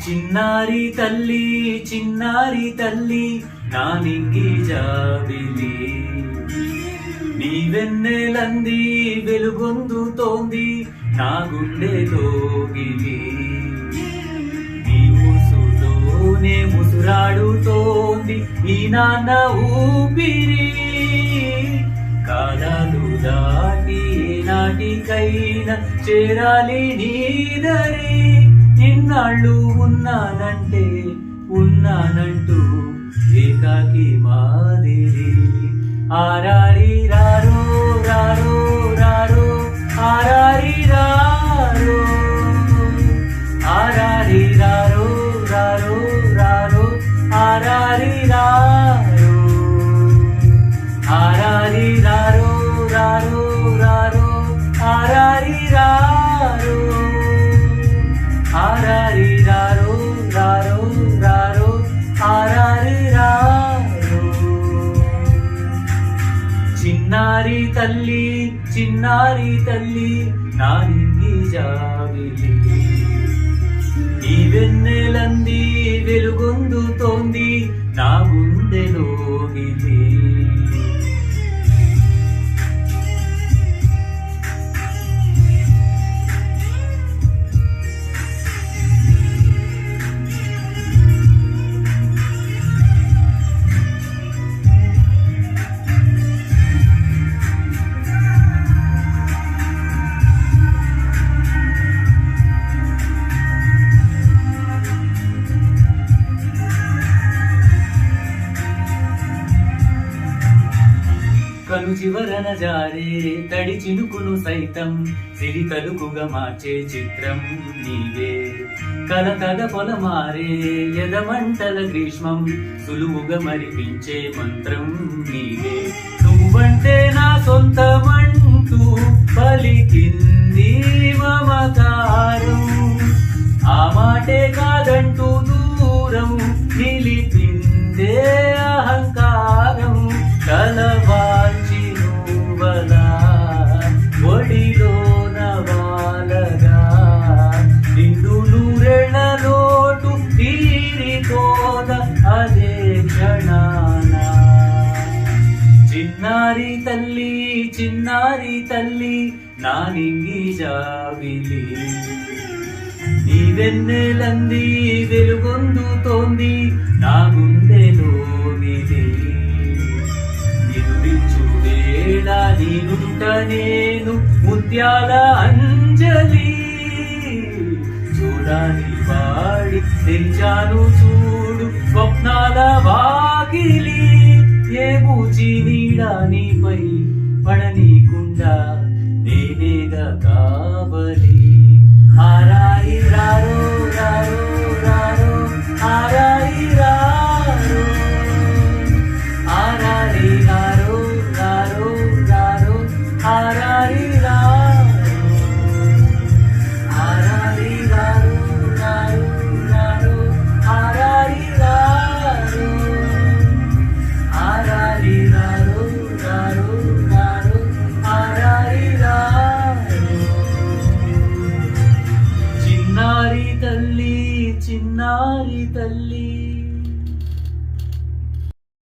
చిన్నారి తల్లి చిన్నారి తల్లి నా నింగి జాబిలి నీ వెన్నెలంది వెలుగొందుతోంది నా గుండె తోగిలి నీ ఊసుతోనే ముసురాడుతోంది ఈ నాన్న ఊపిరి కాలాలు దాటి నాటికైనా చేరాలి నీదరి ఇన్నాళ్ళు ఉన్నానంటూ ఏకాకి మాదిరి ఆరారి రారో రారో రారో ఆరారి రారో ఆరారి రారో రారో రారో ఆరారి రారో ఆరారి రారో రారో రారో ఆరారి రారో ఆరారి రారో రారో రారో ఆరారి రారో చిన్నారి తల్లి నా నింగి జాబిలి నీ వెన్నెలంది వెలుగొందుతోంది నా గుండెలోగిలి కను చివరన జారే తడి చినుకును సైతం సిరి తలుకుగా మార్చే చిత్రం నీవే కలకల పొలమారే ఎదమంటల గ్రీష్మం సులువుగా మరిపించే మంత్రం నీవే నువ్వంటే నా సొంతమంటూ పలికింది మమకారం ఆ మాటే కాదంటూ దూరం నిలిపిందే అహంకారం కలవాల్చి నువ్వలా ఒడిలో నవాలగా నిండు నూరెళ్ళ లోటు తీరిపోద అదే క్షణాన చిన్నారి తల్లి నా నింగి జాబిలి నీ వెన్నెలంది వెలుగొందుతోంది నా గుండెలోనిది నీనుంట నేను ముత్యాల అంజలి చూడాలి వాడి తెరిచాను చూడు స్వప్నాల వాకిలి ఏ బూచి నీడా నీపై పడనీకుండా నేనేగా కావలి ఆరాయి రారో రారో రారో ఆరాయి రారో ఆరారి రారో రారో రారో ఆరారి రారో ఆరారి రారో రారో రారో ఆరారి రారో ఆరారి రారో రారో రారో ఆరారి రారో చిన్నారి తల్లి